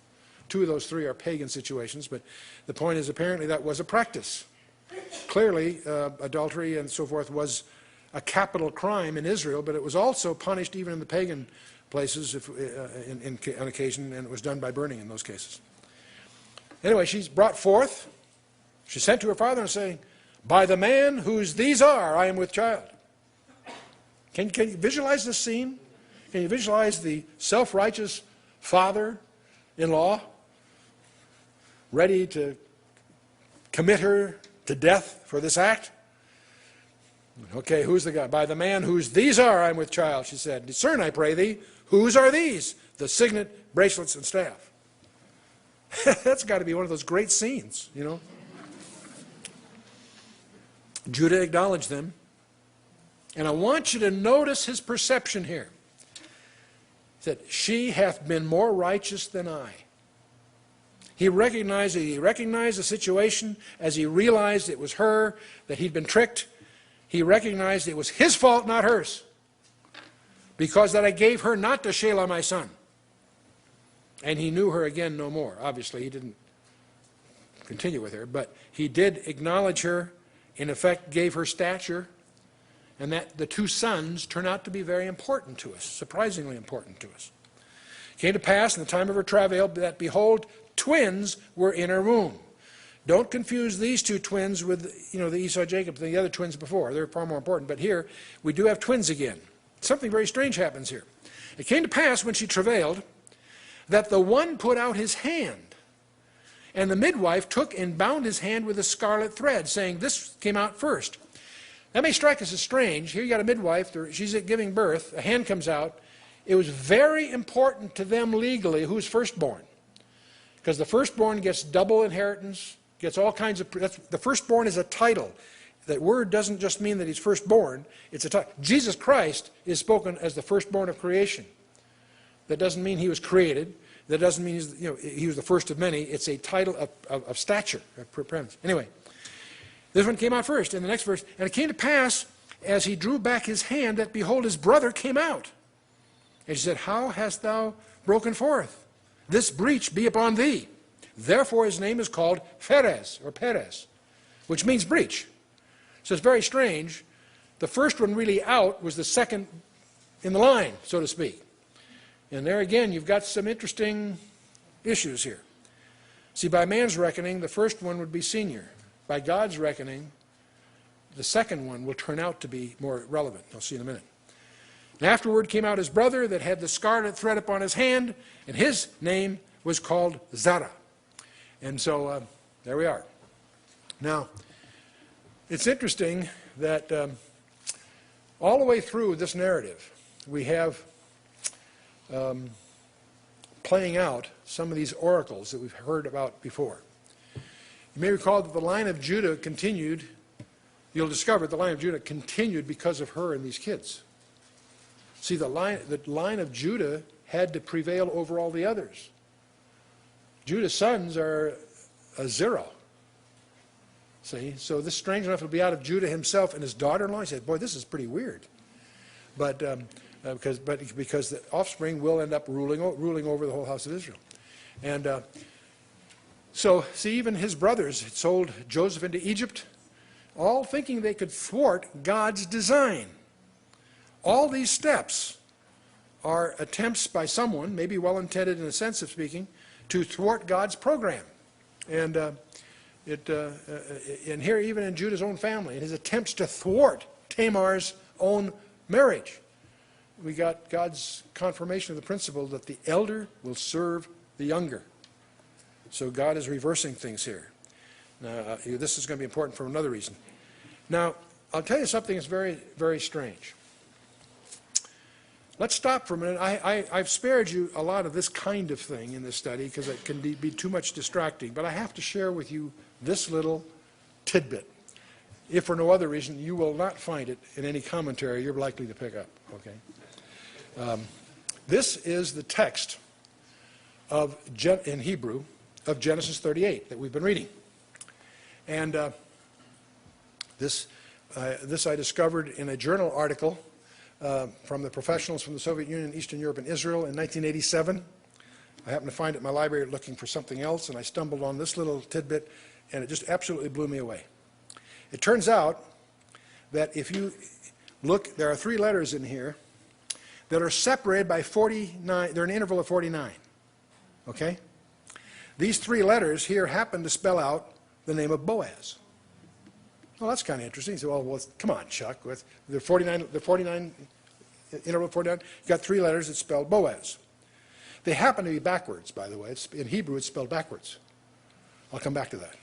[SPEAKER 1] Two of those three are pagan situations, but the point is apparently that was a practice. Clearly, adultery and so forth was a capital crime in Israel, but it was also punished even in the pagan places on occasion, and it was done by burning in those cases. Anyway, she's brought forth. She's sent to her father and saying, by the man whose these are, I am with child. Can you visualize this scene? Can you visualize the self-righteous father-in-law ready to commit her to death for this act? Okay, who's the guy? By the man whose these are, I am with child, she said. Discern, I pray thee, whose are these? The signet, bracelets, and staff. That's got to be one of those great scenes, you know. Judah acknowledged them. And I want you to notice his perception here. He said, she hath been more righteous than I. He recognized the situation as he realized it was her, that he'd been tricked. He recognized it was his fault, not hers. Because that I gave her not to Shelah my son. And he knew her again no more. Obviously, he didn't continue with her, but he did acknowledge her, in effect gave her stature, and that the two sons turn out to be very important to us, surprisingly important to us. It came to pass in the time of her travail that, behold, twins were in her womb. Don't confuse these two twins with, the Esau, Jacob, the other twins before. They're far more important. But here, we do have twins again. Something very strange happens here. It came to pass when she travailed that the one put out his hand, and the midwife took and bound his hand with a scarlet thread, saying, this came out first. That may strike us as strange. Here you got a midwife, she's giving birth, a hand comes out. It was very important to them legally who's firstborn. Because the firstborn gets double inheritance, gets all kinds of, the firstborn is a title. That word doesn't just mean that he's firstborn, it's a title. Jesus Christ is spoken as the firstborn of creation. That doesn't mean he was created. That doesn't mean he was the first of many. It's a title of stature, of preeminence. Anyway, this one came out first. In the next verse, and it came to pass, as he drew back his hand, that behold, his brother came out. And she said, how hast thou broken forth? This breach be upon thee. Therefore his name is called Pharez, or Perez, which means breach. So it's very strange. The first one really out was the second in the line, so to speak. And there again, you've got some interesting issues here. See, by man's reckoning, the first one would be senior. By God's reckoning, the second one will turn out to be more relevant. I'll see in a minute. And afterward came out his brother that had the scarlet thread upon his hand, and his name was called Zara. And so there we are. Now, it's interesting that all the way through this narrative, we have playing out some of these oracles that we've heard about before. You may recall that the line of Judah continued. You'll discover the line of Judah continued because of her and these kids. See, the line of Judah had to prevail over all the others. Judah's sons are a zero. See, so this strange enough will be out of Judah himself and his daughter-in-law. He said, boy, this is pretty weird. But because the offspring will end up ruling over the whole house of Israel. And so, see, even his brothers had sold Joseph into Egypt, all thinking they could thwart God's design. All these steps are attempts by someone, maybe well-intended in a sense of speaking, to thwart God's program. And and here, even in Judah's own family, in his attempts to thwart Tamar's own marriage, we got God's confirmation of the principle that the elder will serve the younger. So God is reversing things here. Now, this is going to be important for another reason. Now, I'll tell you something that's very, very strange. let's stop for a minute. I've spared you a lot of this kind of thing in this study because it can be too much distracting, but I have to share with you this little tidbit. If for no other reason, you will not find it in any commentary you're likely to pick up, okay? This is the text in Hebrew of Genesis 38 that we've been reading. And this I discovered in a journal article from the professionals from the Soviet Union, Eastern Europe, and Israel in 1987. I happened to find it in my library looking for something else, and I stumbled on this little tidbit, and it just absolutely blew me away. It turns out that if you look, there are 3 letters in here that are separated by 49, they're an interval of 49, okay? These 3 letters here happen to spell out the name of Boaz. Well, that's kind of interesting. So, well, come on, Chuck. The 49 interval of 49, you've got 3 letters that spell Boaz. They happen to be backwards, by the way. In Hebrew, it's spelled backwards. I'll come back to that.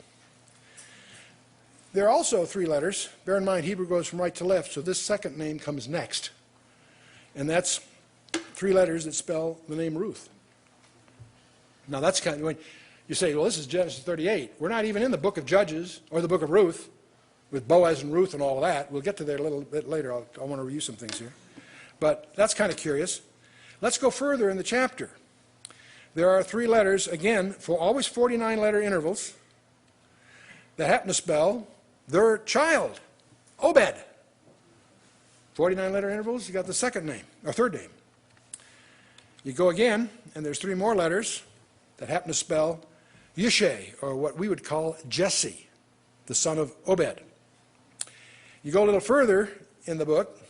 [SPEAKER 1] There are also 3 letters. Bear in mind, Hebrew goes from right to left, so this second name comes next. And that's 3 letters that spell the name Ruth. Now, that's kind of, when you say, well, this is Genesis 38. We're not even in the book of Judges or the book of Ruth with Boaz and Ruth and all of that. We'll get to there a little bit later. I want to review some things here. But that's kind of curious. Let's go further in the chapter. There are 3 letters, again, for always 49-letter intervals that happen to spell their child, Obed. 49-letter intervals, you got the second name, or third name. You go again, and there's 3 more letters that happen to spell Yishay, or what we would call Jesse, the son of Obed. You go a little further in the book,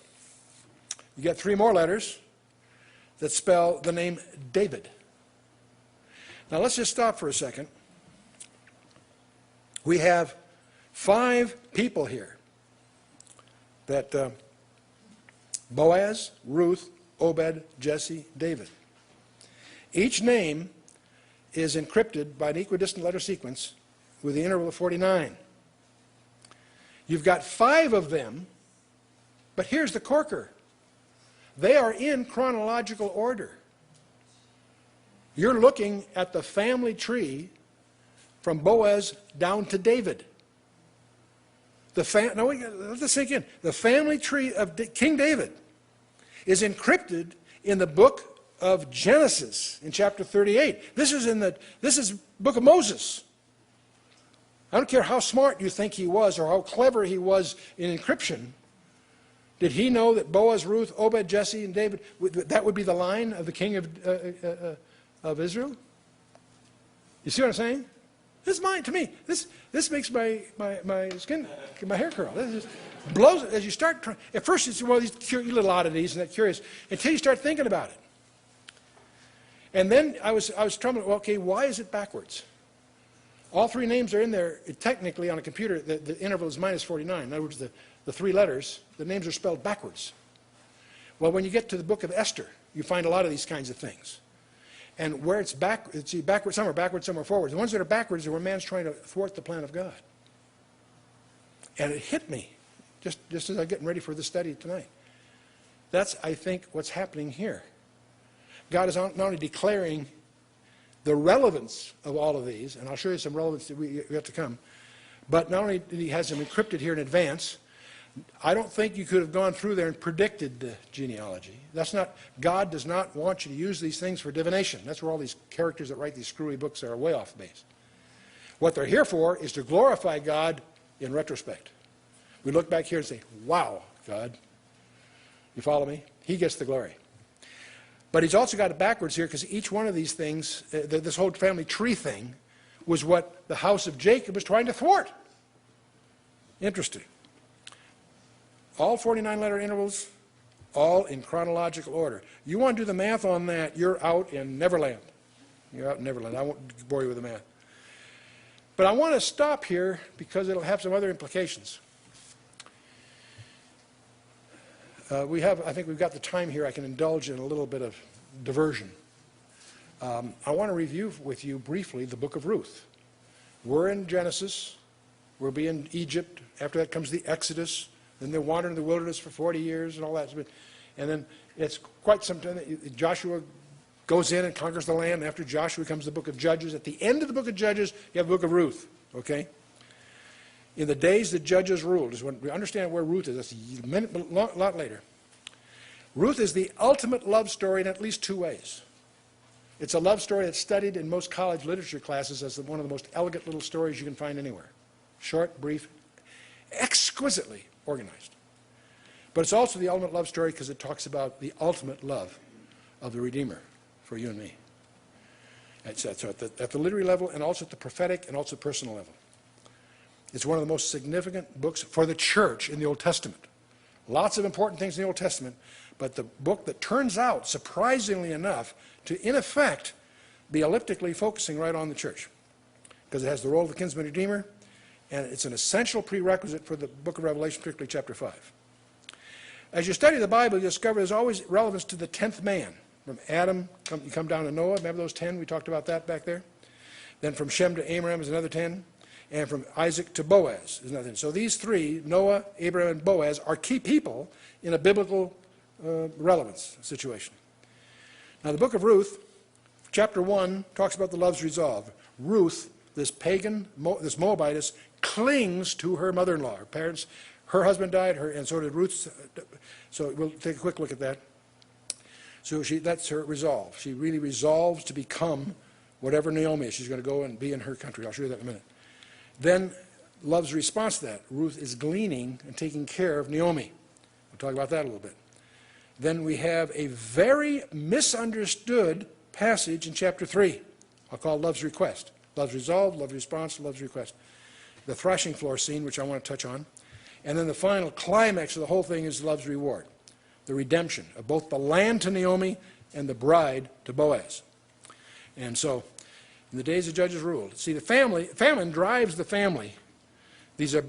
[SPEAKER 1] you get 3 more letters that spell the name David. Now let's just stop for a second. We have 5 people here that Boaz, Ruth, Obed, Jesse, David. Each name is encrypted by an equidistant letter sequence with the interval of 49. You've got 5 of them, but here's the corker. They are in chronological order. You're looking at the family tree from Boaz down to David. Now, let this sink in. The family tree of King David is encrypted in the book of Genesis in chapter 38. This is book of Moses. I don't care how smart you think he was or how clever he was in encryption. Did he know that Boaz, Ruth, Obed, Jesse, and David, that would be the line of the king of Israel? You see what I'm saying? This is mine to me. This makes my skin, my hair curl. This just blows as you start trying. At first it's one of these little oddities and that curious until you start thinking about it. And then I was troubling. Well, okay, why is it backwards? All 3 names are in there. Technically, on a computer, the interval is minus 49. In other words, the 3 letters, the names are spelled backwards. Well, when you get to the book of Esther, you find a lot of these kinds of things. And where it's backwards, some are backwards, some are forwards. The ones that are backwards are where man's trying to thwart the plan of God. And it hit me, just as I'm getting ready for this study tonight. That's, I think, what's happening here. God is not only declaring the relevance of all of these, and I'll show you some relevance that we have to come, but not only did he has them encrypted here in advance, I don't think you could have gone through there and predicted the genealogy. That's not, God does not want you to use these things for divination. That's where all these characters that write these screwy books are way off base. What they're here for is to glorify God in retrospect. We look back here and say, wow, God. You follow me? He gets the glory. But he's also got it backwards here because each one of these things, this whole family tree thing, was what the house of Jacob was trying to thwart. Interesting. All 49-letter intervals, all in chronological order. You want to do the math on that, you're out in Neverland. You're out in Neverland. I won't bore you with the math. But I want to stop here because it'll have some other implications. I think we've got the time here. I can indulge in a little bit of diversion. I want to review with you briefly the book of Ruth. We're in Genesis. We'll be in Egypt. After that comes the Exodus. Then they wander in the wilderness for 40 years and all that. And then It's quite some time. Joshua goes in and conquers the land. After Joshua comes the book of Judges. At the end of the book of Judges, you have the book of Ruth, okay? In the days that Judges ruled, is when we understand where Ruth is. That's a lot later. Ruth is the ultimate love story in at least two ways. It's a love story that's studied in most college literature classes as one of the most elegant little stories you can find anywhere. Short, brief, exquisitely organized. But it's also the ultimate love story because it talks about the ultimate love of the Redeemer for you and me. So at the literary level and also at the prophetic and also personal level. It's one of the most significant books for the church in the Old Testament. Lots of important things in the Old Testament, but the book that turns out, surprisingly enough, to in effect be elliptically focusing right on the church. Because it has the role of the kinsman redeemer, and it's an essential prerequisite for the book of Revelation, particularly chapter 5. As you study the Bible, you discover there's always relevance to the 10th man. From Adam, you come down to Noah. Remember those 10? We talked about that back there. Then from Shem to Abraham is another 10. And from Isaac to Boaz is another 10. So these three, Noah, Abraham, and Boaz, are key people in a biblical relevance situation. Now the book of Ruth, chapter 1, talks about the love's resolve. Ruth, this pagan, this Moabitess, clings to her mother-in-law. Her parents, her husband died, and so did Ruth's. So we'll take a quick look at that. So that's her resolve. She really resolves to become whatever Naomi is. She's going to go and be in her country. I'll show you that in a minute. Then love's response to that. Ruth is gleaning and taking care of Naomi. We'll talk about that a little bit. Then we have a very misunderstood passage in chapter 3. I'll call love's request. Love's resolve, love's response, love's request. The threshing floor scene, which I want to touch on. And then the final climax of the whole thing is love's reward. The redemption of both the land to Naomi and the bride to Boaz. And so, in the days of Judges ruled. See, the famine drives the family. These are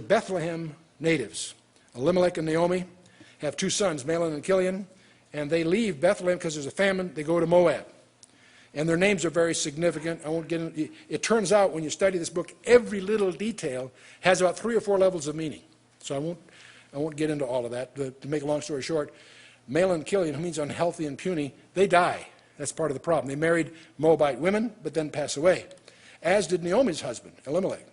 [SPEAKER 1] Bethlehem natives. Elimelech and Naomi have two sons, Mahlon and Chilion, and they leave Bethlehem because there's a famine. They go to Moab. And their names are very significant. I won't get into it. Turns out when you study this book, every little detail has about 3 or 4 levels of meaning. So I won't get into all of that. To make a long story short, Mahlon and Chilion, who means unhealthy and puny, they die. That's part of the problem. They married Moabite women, but then pass away, as did Naomi's husband, Elimelech.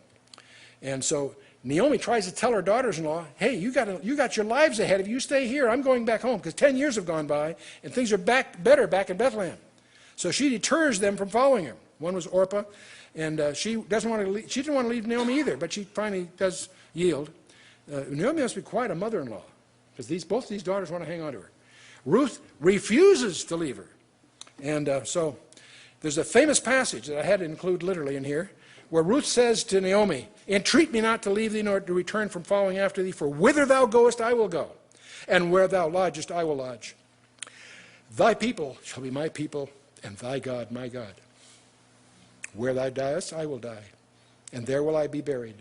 [SPEAKER 1] And so Naomi tries to tell her daughters-in-law, hey, you got your lives ahead of you. Stay here. I'm going back home, because 10 years have gone by, and things are better back in Bethlehem. So she deters them from following her. One was Orpah, and she didn't want to leave Naomi either, but she finally does yield. Naomi must be quite a mother-in-law, because both these daughters want to hang on to her. Ruth refuses to leave her. And so there's a famous passage that I had to include literally in here, where Ruth says to Naomi, entreat me not to leave thee, nor to return from following after thee, for whither thou goest I will go, and where thou lodgest I will lodge. Thy people shall be my people, and thy God my God. Where thou diest I will die, and there will I be buried.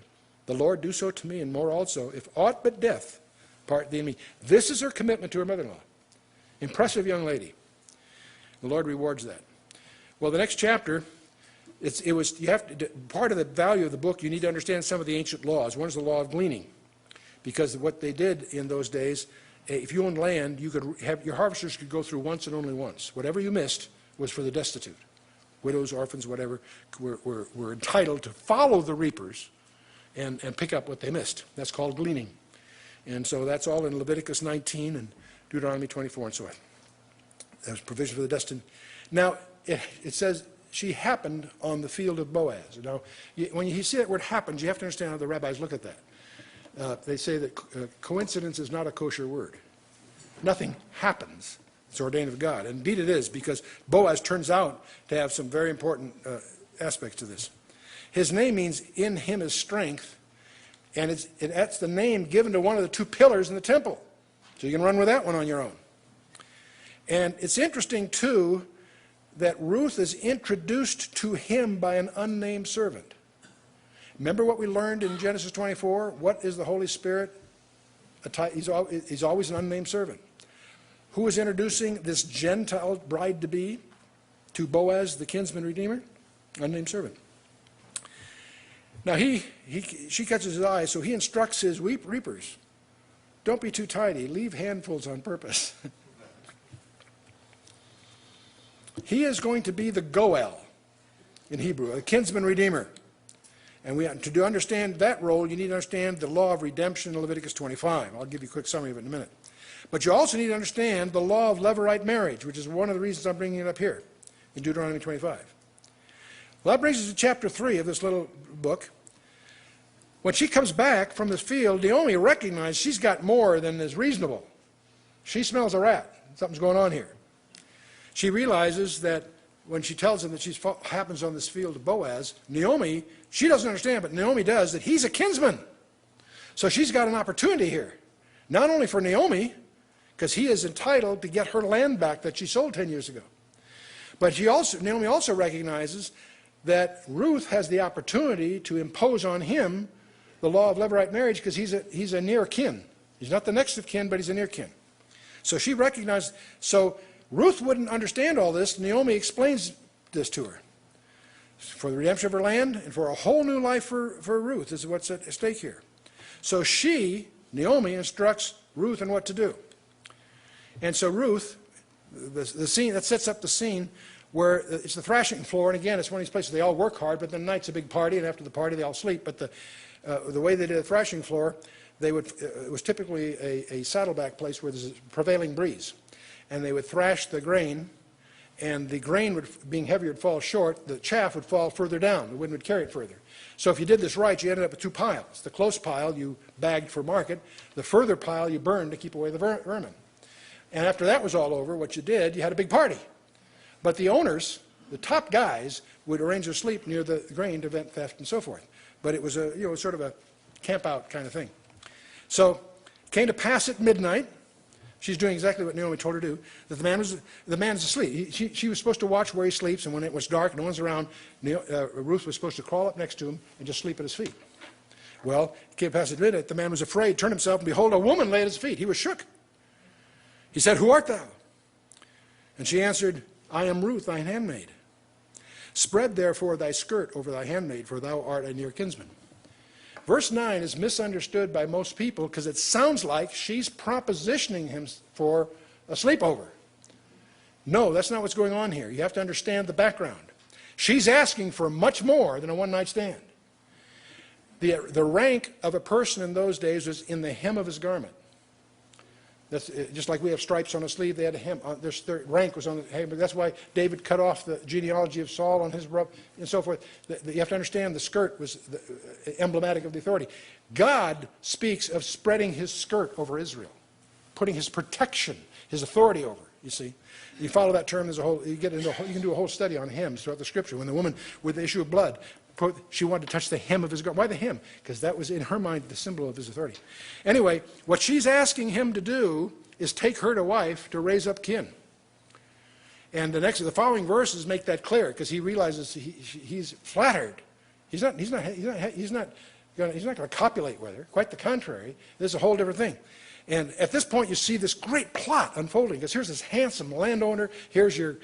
[SPEAKER 1] The Lord do so to me, and more also, if aught but death part thee and me. This is her commitment to her mother-in-law. Impressive young lady. The Lord rewards that. Well, the next chapter, part of the value of the book, you need to understand some of the ancient laws. One is the law of gleaning, because what they did in those days, if you owned land, your harvesters could go through once and only once. Whatever you missed was for the destitute. Widows, orphans, whatever, were entitled to follow the reapers and pick up what they missed. That's called gleaning. And so that's all in Leviticus 19 and Deuteronomy 24 and so on. There's provision for the destined. Now, it says she happened on the field of Boaz. Now, when you see that word happens, you have to understand how the rabbis look at that. They say that coincidence is not a kosher word. Nothing happens. It's ordained of God. And indeed it is, because Boaz turns out to have some very important aspects to this. His name means in him is strength, and that's the name given to one of the 2 pillars in the temple. So you can run with that one on your own. And it's interesting, too, that Ruth is introduced to him by an unnamed servant. Remember what we learned in Genesis 24? What is the Holy Spirit? He's always an unnamed servant. Who is introducing this Gentile bride-to-be to Boaz, the kinsman redeemer? Unnamed servant. Now she catches his eye, so he instructs his reapers. Don't be too tidy. Leave handfuls on purpose. He is going to be the Goel in Hebrew, a kinsman redeemer. And to understand that role, you need to understand the law of redemption in Leviticus 25. I'll give you a quick summary of it in a minute. But you also need to understand the law of Levirate marriage, which is one of the reasons I'm bringing it up here in Deuteronomy 25. Well, that brings us to chapter 3 of this little book. When she comes back from this field, Naomi recognizes she's got more than is reasonable. She smells a rat. Something's going on here. She realizes that when she tells him that she happens on this field of Boaz, Naomi, she doesn't understand, but Naomi does, that he's a kinsman. So she's got an opportunity here. Not only for Naomi, because he is entitled to get her land back that she sold 10 years ago. But Naomi also recognizes that Ruth has the opportunity to impose on him the law of Levirate marriage because he's a near kin. He's not the next of kin, but he's a near kin. So she recognized, so Ruth wouldn't understand all this. Naomi explains this to her. For the redemption of her land and for a whole new life for Ruth is what's at stake here. So Naomi, instructs Ruth on what to do. And so Ruth, the scene, that sets up the scene where it's the thrashing floor, and again, it's one of these places they all work hard, but then night's a big party, and after the party they all sleep. But the way they did the thrashing floor, it was typically a saddleback place where there's a prevailing breeze. And they would thrash the grain, and the grain, being heavier, would fall short. The chaff would fall further down. The wind would carry it further. So if you did this right, you ended up with two piles. The close pile you bagged for market. The further pile you burned to keep away the vermin. And after that was all over, what you did, you had a big party. But the owners, the top guys, would arrange their sleep near the grain to prevent theft and so forth. But it was sort of a camp out kind of thing. So it came to pass at midnight. She's doing exactly what Naomi told her to do. That the man's asleep. She was supposed to watch where he sleeps, and when it was dark, no one's around, Ruth was supposed to crawl up next to him and just sleep at his feet. Well, it came past at midnight. The man was afraid, turned himself, and behold, a woman lay at his feet. He was shook. He said, "Who art thou?" And she answered, "I am Ruth, thine handmaid. Spread therefore thy skirt over thy handmaid, for thou art a near kinsman." Verse 9 is misunderstood by most people because it sounds like she's propositioning him for a sleepover. No, that's not what's going on here. You have to understand the background. She's asking for much more than a one-night stand. The rank of a person in those days was in the hem of his garment. That's just like we have stripes on a sleeve. They had a hem. Their rank was on the hem. That's why David cut off the genealogy of Saul on his robe and so forth. You have to understand the skirt was emblematic of the authority. God speaks of spreading his skirt over Israel, putting his protection, his authority over. You see, you follow that term. There's a whole. You can do a whole study on hymns throughout the Scripture. When the woman with the issue of blood, she wanted to touch the hem of his garment. Why the hem? Because that was in her mind the symbol of his authority. Anyway, what she's asking him to do is take her to wife to raise up kin. And the following verses make that clear because he realizes he's flattered. He's not going to copulate with her. Quite the contrary. This is a whole different thing. And at this point, you see this great plot unfolding because here's this handsome landowner. Here's your